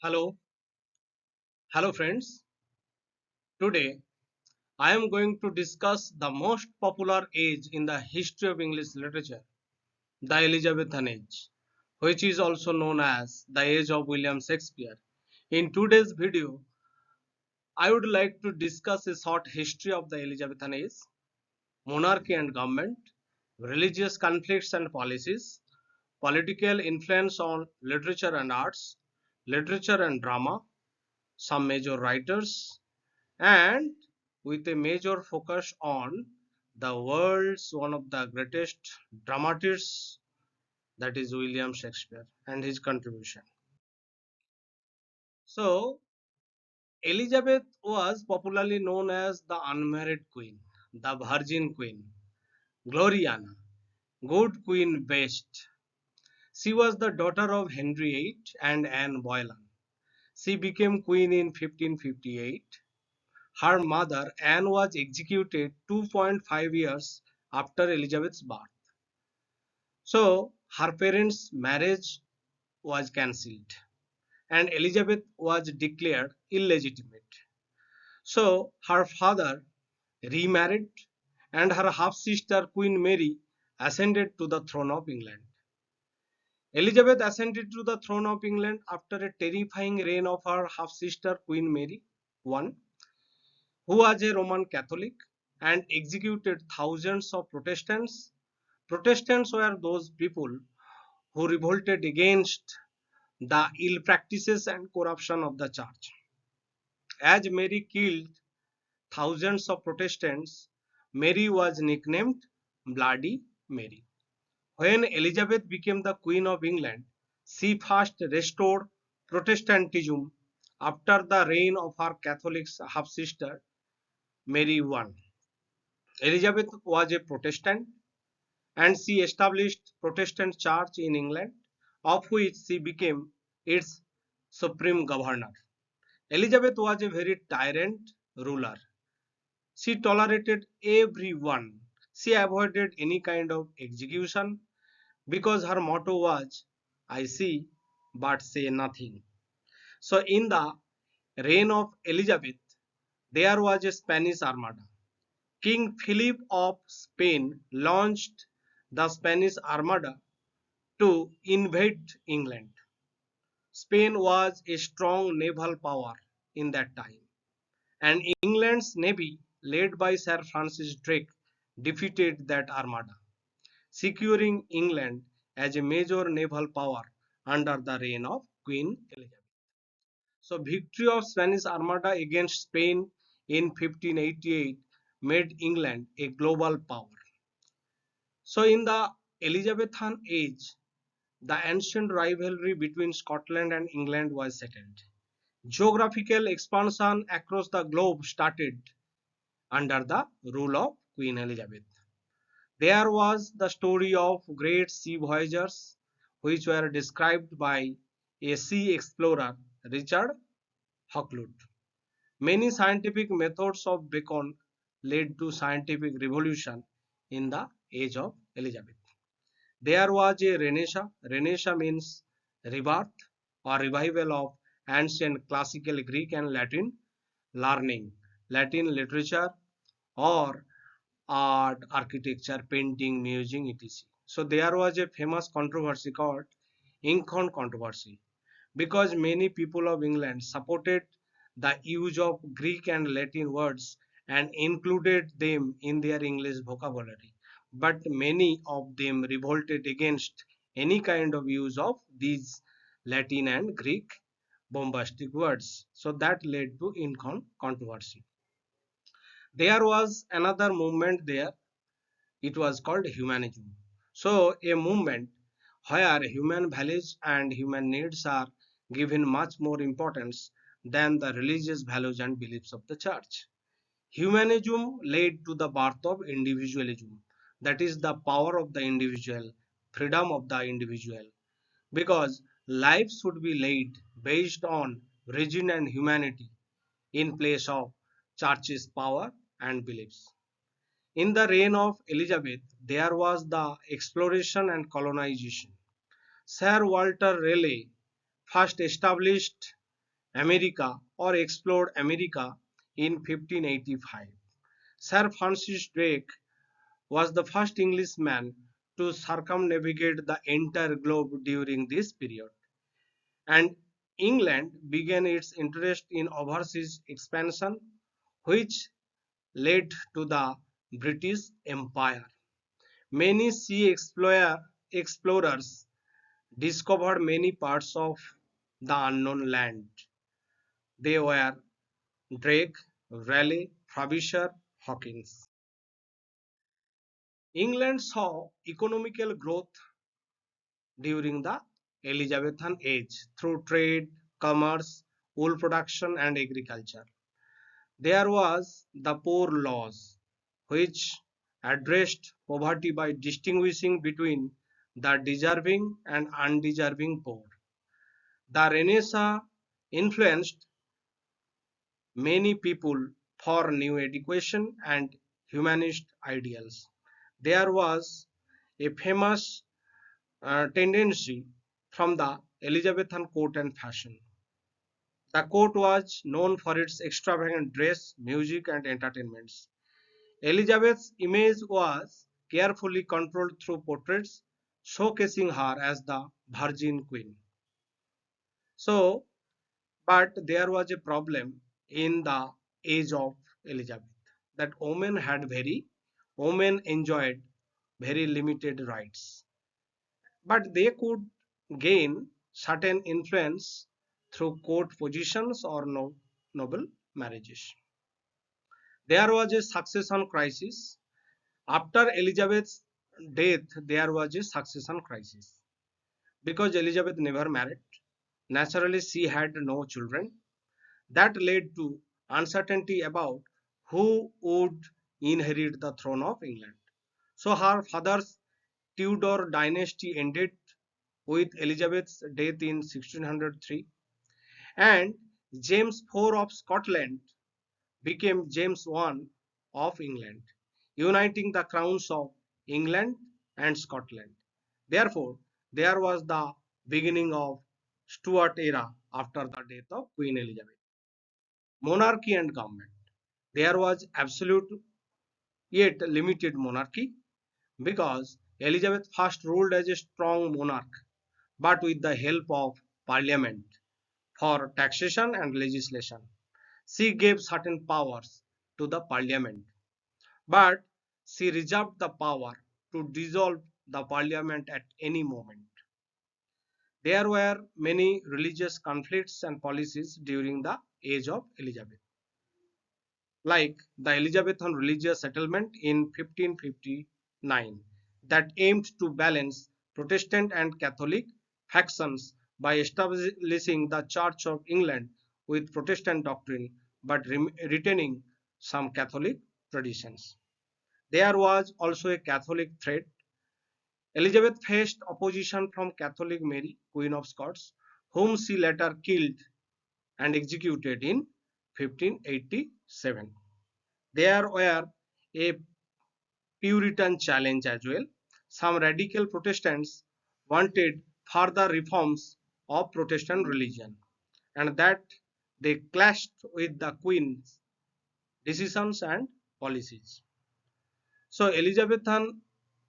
Hello, hello friends. Today I am going to discuss the most popular age in the history of English literature, the Elizabethan age, which is also known as the age of William Shakespeare. In today's video, I would like to discuss a short history of the Elizabethan age, monarchy and government, religious conflicts and policies, political influence on literature and arts, literature and drama, some major writers, and with a major focus on the world's one of the greatest dramatists, that is William Shakespeare and his contribution. So Elizabeth was popularly known as the unmarried queen, the virgin queen, Gloriana, good queen best. She was the daughter of Henry VIII and Anne Boleyn. She became queen in 1558. Her mother Anne was executed 2.5 years after Elizabeth's birth. So her parents' marriage was cancelled and Elizabeth was declared illegitimate. So her father remarried and her half sister Queen Mary ascended to the throne of England. Elizabeth ascended to the throne of England after a terrifying reign of her half sister Queen Mary I, who was a Roman Catholic and executed thousands of Protestants. Protestants were those people who revolted against the ill practices and corruption of the church. As Mary killed thousands of Protestants, Mary was nicknamed Bloody Mary. When Elizabeth became the Queen of England, she first restored Protestantism after the reign of her Catholic half sister Mary I. Elizabeth was a Protestant and she established Protestant church in England, of which she became its supreme governor. Elizabeth was a very tyrant ruler. She tolerated everyone. She avoided any kind of execution because her motto was, I see but say nothing. So in the reign of Elizabeth, there was a Spanish armada. King Philip of Spain launched the Spanish armada to invade England. Spain was a strong naval power in that time, and England's navy, led by Sir Francis Drake, defeated that armada, securing England as a major naval power under the reign of Queen Elizabeth. So, victory of Spanish armada against Spain in 1588 made England a global power. So, in the Elizabethan age, the ancient rivalry between Scotland and England was settled. Geographical expansion across the globe started under the rule of Queen Elizabeth. There was the story of great sea voyagers, which were described by a sea explorer, Richard Hakluyt. Many scientific methods of Bacon led to scientific revolution in the age of Elizabeth. There was a Renaissance. Renaissance means rebirth or revival of ancient classical Greek and Latin learning, Latin literature, or art, architecture, painting, music, etc. So there was a famous controversy called Incan controversy because many people of England supported the use of Greek and Latin words and included them in their English vocabulary. But many of them revolted against any kind of use of these Latin and Greek bombastic words. So that led to Incan controversy. There was another movement there, it was called humanism. So a movement where human values and human needs are given much more importance than the religious values and beliefs of the church. Humanism led to the birth of individualism, that is the power of the individual, freedom of the individual, because life should be led based on reason and humanity in place of church's power and beliefs. In the reign of Elizabeth, there was the exploration and colonization. Sir Walter Raleigh first established America or explored America in 1585. Sir Francis Drake was the first Englishman to circumnavigate the entire globe during this period, and England began its interest in overseas expansion, which led to the British Empire. Many explorers discovered many parts of the unknown land. They were Drake, Raleigh, Frobisher, Hawkins. England saw economical growth during the Elizabethan age through trade, commerce, wool production, and agriculture. There was the Poor Laws, which addressed poverty by distinguishing between the deserving and undeserving poor. The Renaissance influenced many people for new education and humanist ideals. There was a famous tendency from the Elizabethan court and fashion. The court was known for its extravagant dress, music, and entertainments. Elizabeth's image was carefully controlled through portraits showcasing her as the Virgin Queen. So, but there was a problem in the age of Elizabeth that women enjoyed very limited rights, but they could gain certain influence through court positions or noble marriages. There was a succession crisis. After Elizabeth's death, there was a succession crisis. Because Elizabeth never married, naturally she had no children. That led to uncertainty about who would inherit the throne of England. So her father's Tudor dynasty ended with Elizabeth's death in 1603, and James IV of Scotland became James I of England, uniting the crowns of England and Scotland. Therefore, there was the beginning of Stuart era after the death of Queen Elizabeth. Monarchy and government. There was absolute yet limited monarchy because Elizabeth first ruled as a strong monarch, but with the help of parliament for taxation and legislation. She gave certain powers to the parliament, but she reserved the power to dissolve the parliament at any moment. There were many religious conflicts and policies during the age of Elizabeth, like the Elizabethan religious settlement in 1559 that aimed to balance Protestant and Catholic factions by establishing the Church of England with Protestant doctrine but retaining some Catholic traditions. There was also a Catholic threat. Elizabeth faced opposition from Catholic Mary, Queen of Scots, whom she later killed and executed in 1587. There were a Puritan challenge as well. Some radical Protestants wanted further reforms of Protestant religion, and that they clashed with the Queen's decisions and policies. So Elizabethan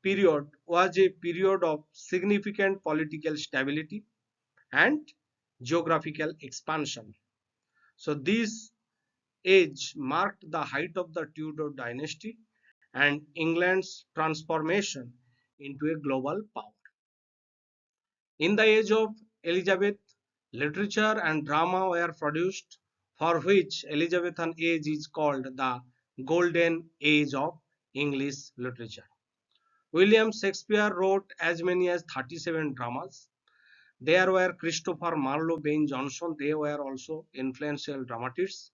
period was a period of significant political stability and geographical expansion. So this age marked the height of the Tudor dynasty and England's transformation into a global power. In the age of Elizabeth, literature and drama were produced, for which Elizabethan age is called the Golden Age of English literature. William Shakespeare wrote as many as 37 dramas. There were Christopher Marlowe, Ben Jonson, they were also influential dramatists.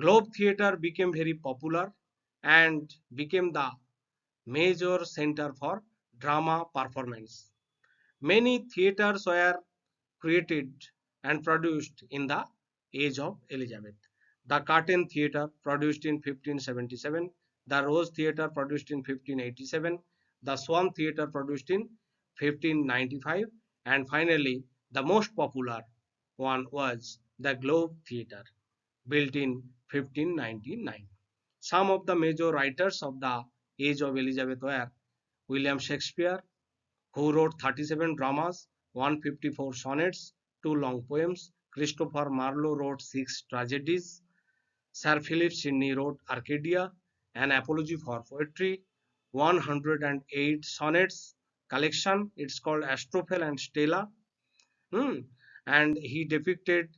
Globe Theatre became very popular and became the major center for drama performance. Many theatres were created and produced in the age of Elizabeth. The Curtain Theatre produced in 1577, the Rose Theatre produced in 1587, the Swan Theatre produced in 1595, and finally the most popular one was the Globe Theatre, built in 1599. Some of the major writers of the age of Elizabeth were William Shakespeare, who wrote 37 dramas, 154 sonnets, 2 long poems. Christopher Marlowe wrote 6 tragedies. Sir Philip Sidney wrote Arcadia, an apology for poetry, 108 sonnets collection. It's called Astrophel and Stella. Hmm. And he depicted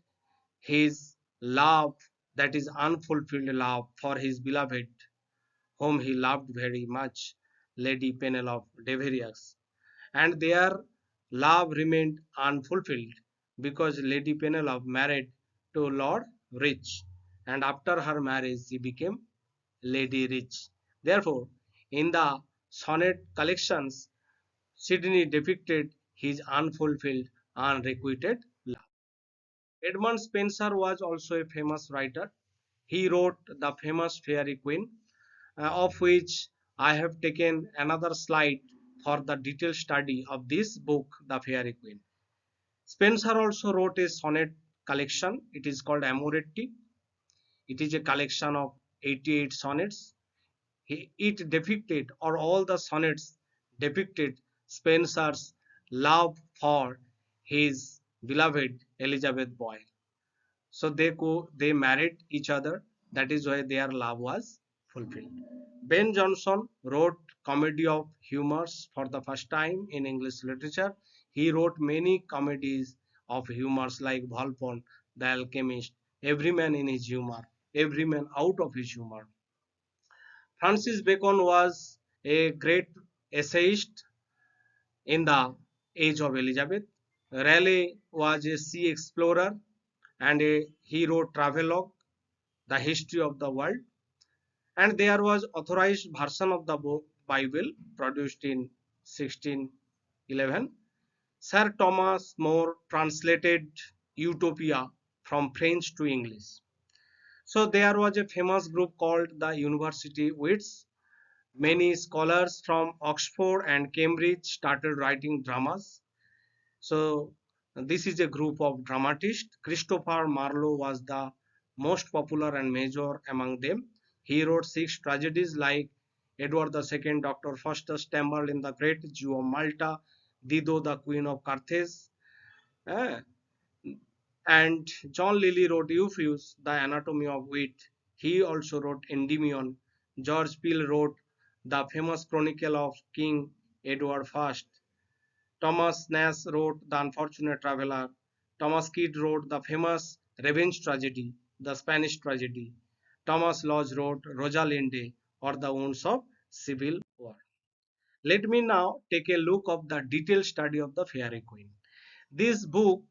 his love, that is unfulfilled love, for his beloved, whom he loved very much, Lady Penelope de Virieux. And their love remained unfulfilled because Lady Penelope married to Lord Rich, and after her marriage she became Lady Rich. Therefore, in the sonnet collections, Sidney depicted his unfulfilled, unrequited love. Edmund Spenser was also a famous writer. He wrote the famous Fairy Queen, of which I have taken another slide for the detailed study of this book, The Fairy Queen. Spenser also wrote a sonnet collection. It is called Amoretti. It is a collection of 88 sonnets. It depicted, or all the sonnets depicted, Spenser's love for his beloved Elizabeth Boyle. So they married each other. That is why their love was fulfilled. Ben Jonson wrote comedy of humors for the first time in English literature. He wrote many comedies of humors like Volpone, The Alchemist, Every Man in His Humor, Every Man Out of His Humor. Francis Bacon was a great essayist in the age of Elizabeth. Raleigh was a sea explorer and he wrote travelogue, the history of the world. And there was authorized version of the Bible produced in 1611. Sir Thomas More translated Utopia from French to English. So there was a famous group called the University Wits. Many scholars from Oxford and Cambridge started writing dramas. So this is a group of dramatists. Christopher Marlowe was the most popular and major among them. He wrote 6 tragedies like Edward II, Dr. Faustus, Tamburlaine the Great, Jew of Malta, Dido the Queen of Carthage, eh, and John Lilly wrote Euphues, the Anatomy of Wit. He also wrote Endymion. George Peele wrote the famous Chronicle of King Edward I. Thomas Nash wrote The Unfortunate Traveller. Thomas Kidd wrote the famous Revenge Tragedy, the Spanish Tragedy. Thomas Lodge wrote Rosalinde, or The Wounds of Civil War. Let me now take a look of the detailed study of the Fairy Queen. This book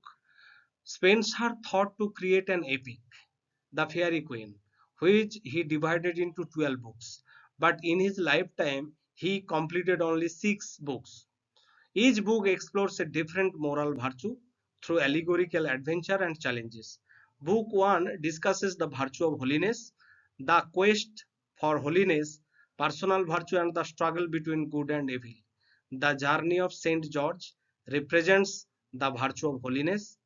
Spencer thought to create an epic, The Fairy Queen, which he divided into 12 books. But in his lifetime, he completed only 6 books. Each book explores a different moral virtue through allegorical adventure and challenges. Book 1 discusses the virtue of holiness, the quest for holiness, personal virtue, and the struggle between good and evil. The journey of Saint George represents the virtue of holiness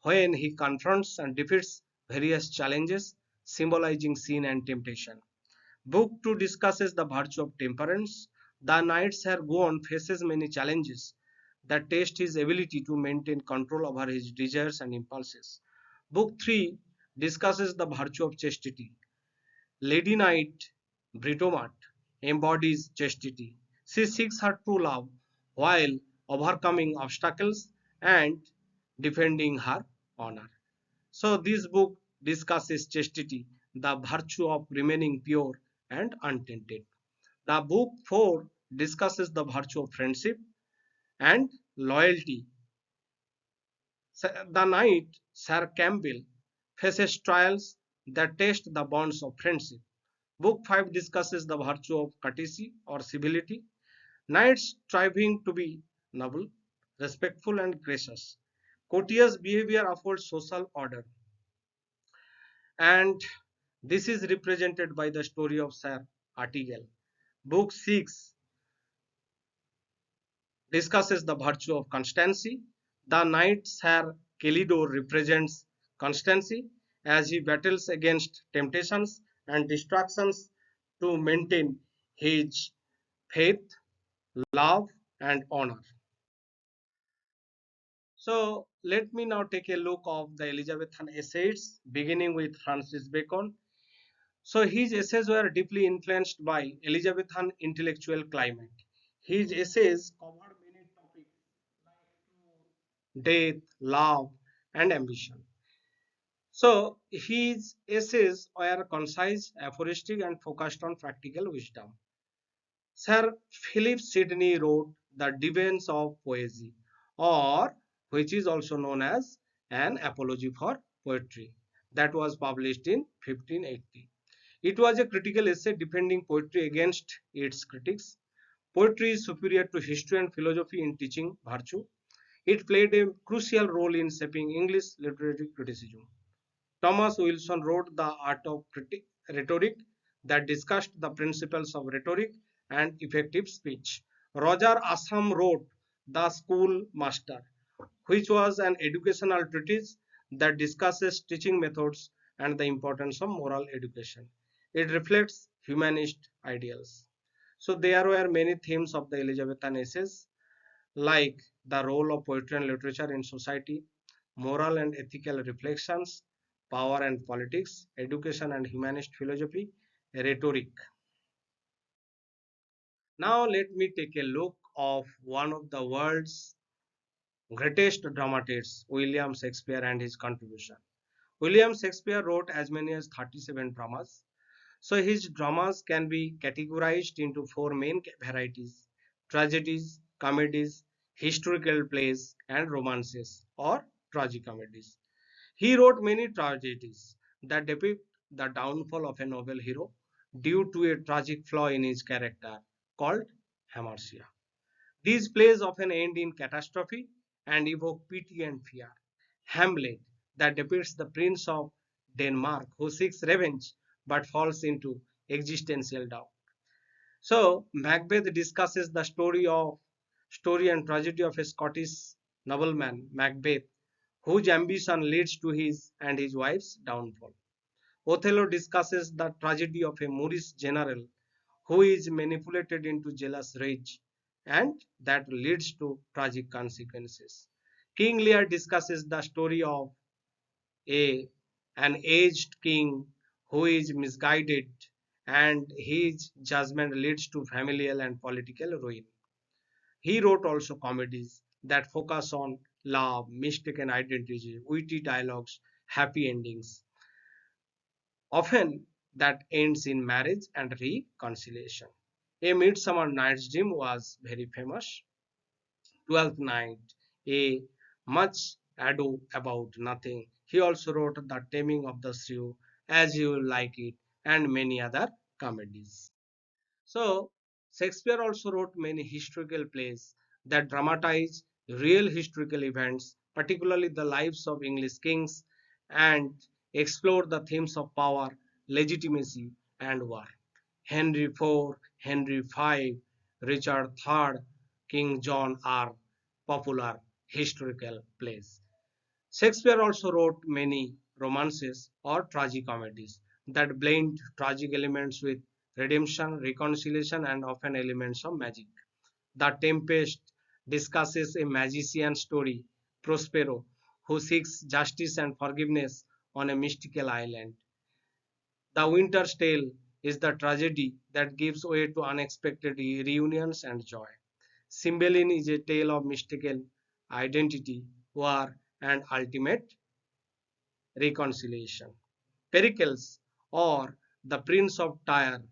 when he confronts and defeats various challenges, symbolizing sin and temptation. Book 2 discusses the virtue of temperance. The knight Sir Gawain faces many challenges that test his ability to maintain control over his desires and impulses. Book 3 discusses the virtue of chastity. Lady Knight Britomart embodies chastity. She seeks her true love while overcoming obstacles and defending her honor. So this book discusses chastity, the virtue of remaining pure and untainted. The book 4 discusses the virtue of friendship and loyalty. The knight Sir Campbell faces trials that test the bonds of friendship. Book 5 discusses the virtue of courtesy or civility. Knights striving to be noble, respectful, and gracious. Courteous behavior affords social order. And this is represented by the story of Sir Artegall. Book 6 discusses the virtue of constancy. The knight Sir Kelidor represents constancy as he battles against temptations and distractions to maintain his faith, love, and honor. So let me now take a look of the Elizabethan essays, beginning with Francis Bacon. So his essays were deeply influenced by Elizabethan intellectual climate. His essays covered many topics like death, love, and ambition. So his essays were concise, aphoristic, and focused on practical wisdom. Sir Philip Sidney wrote The Defense of Poesy, or which is also known as An Apology for Poetry, that was published in 1580. It was a critical essay defending poetry against its critics. Poetry is superior to history and philosophy in teaching virtue. It played a crucial role in shaping English literary criticism. Thomas Wilson wrote The Art of Rhetoric that discussed the principles of rhetoric and effective speech. Roger Ascham wrote The Schoolmaster, which was an educational treatise that discusses teaching methods and the importance of moral education. It reflects humanist ideals. So there were many themes of the Elizabethan essays, like the role of poetry and literature in society, moral and ethical reflections, power and politics, education and humanist philosophy, rhetoric. Now let me take a look of one of the world's greatest dramatists, William Shakespeare, and his contribution. William Shakespeare wrote as many as 37 dramas. So his dramas can be categorized into four main varieties: tragedies, comedies, historical plays, and romances or tragicomedies. He wrote many tragedies that depict the downfall of a noble hero due to a tragic flaw in his character called hamartia. These plays often end in catastrophe and evoke pity and fear. Hamlet, that depicts the Prince of Denmark who seeks revenge but falls into existential doubt. So Macbeth discusses the story and tragedy of a Scottish nobleman, Macbeth, whose ambition leads to his and his wife's downfall. Othello discusses the tragedy of a Moorish general who is manipulated into jealous rage and that leads to tragic consequences. King Lear discusses the story of a an aged king who is misguided and his judgment leads to familial and political ruin. He wrote also comedies that focus on love, mistaken identity, witty dialogues, happy endings, often that ends in marriage and reconciliation. A Midsummer Night's Dream was very famous. Twelfth Night, a Much Ado About Nothing. He also wrote The Taming of the Shrew, As You Like It, and many other comedies. So, Shakespeare also wrote many historical plays that dramatize real historical events, particularly the lives of English kings, and explore the themes of power, legitimacy, and war. Henry IV, Henry V, Richard III, King John are popular historical plays. Shakespeare also wrote many romances or tragicomedies that blend tragic elements with redemption, reconciliation, and often elements of magic. The Tempest discusses a magician story, Prospero, who seeks justice and forgiveness on a mystical island. The Winter's Tale is the tragedy that gives way to unexpected reunions and joy. Cymbeline is a tale of mistaken identity, war, and ultimate reconciliation. Pericles, or the Prince of Tyre,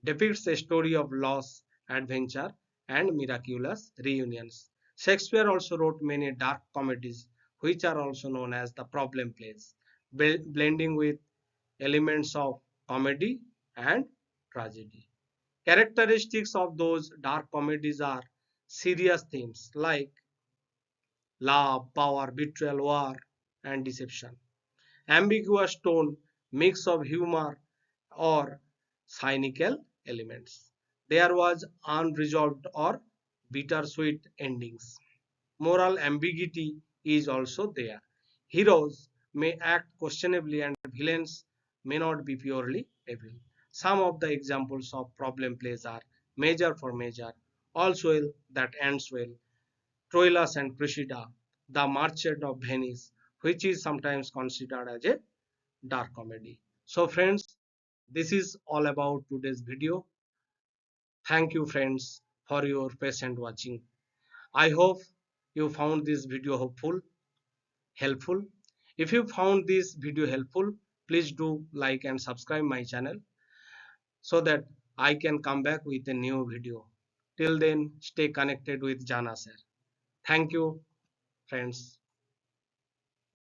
depicts a story of loss, adventure, and miraculous reunions. Shakespeare also wrote many dark comedies, which are also known as the problem plays, blending with elements of comedy and tragedy. Characteristics of those dark comedies are serious themes like love, power, betrayal, war, and deception. Ambiguous tone, mix of humor or cynical elements. There was unresolved or bittersweet endings. Moral ambiguity is also there. Heroes may act questionably and villains may not be purely evil. Some of the examples of problem plays are Major for Major, All's Well That Ends Well, Troilus and Cressida, The Merchant of Venice, which is sometimes considered as a dark comedy. So friends, this is all about today's video. Thank you friends for your patient watching. I hope you found this video helpful. If you found this video helpful, please do like and subscribe my channel so that I can come back with a new video. Till then, stay connected with Jana sir. Thank you, friends.